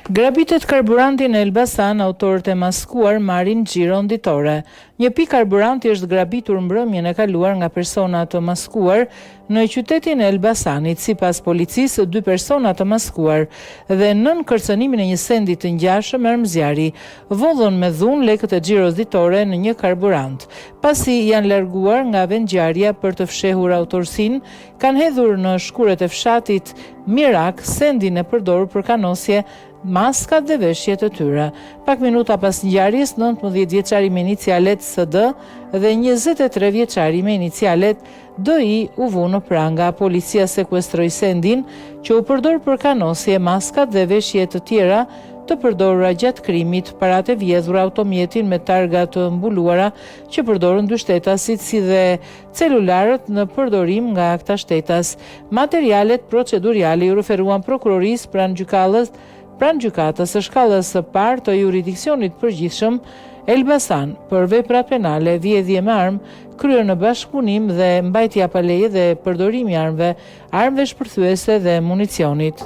Grabitet karburanti në Elbasan, autorët e maskuar marrin xhiron ditore. Një pikë karburanti është grabitur mbrëmjen e kaluar nga persona të maskuar në qytetin e Elbasanit. Sipas policisë, 2 persona të maskuar dhe nën kërcënimin e një sendi të ngjashëm ermëzjari vodhën me dhunë lekët e xhiros ditore në një karburant. Pasi janë larguar nga vendngjarja për të fshehur autorsinë, kanë hedhur në shkuret e fshatit Mirak sendin e përdorur për kanosje, maskat dhe veshjet e tyre. Pak minuta pas ngjarjes, 19 vjeçari me inicialet SD dhe 23 vjeçari me inicialet DI u vu në pranga. Policia sekuestroi sendin që u përdor për kanosje, maskat dhe veshje të tjera të përdorura gjatë krimit, paratë e vjedhura, automjetin me targa të mbuluara që përdorën 2 shtetasit, si dhe celularët në përdorim nga akta shtetas. Materialet proceduriale u referuan prokurorisë pranë gjykatës së shkallës së parë të jurisdiksionit përgjithshëm Elbasan për vepra penale, vjedhje me armë kryer në bashkëpunim dhe mbajtja pa leje dhe përdorimi i armëve shpërthyese dhe municionit.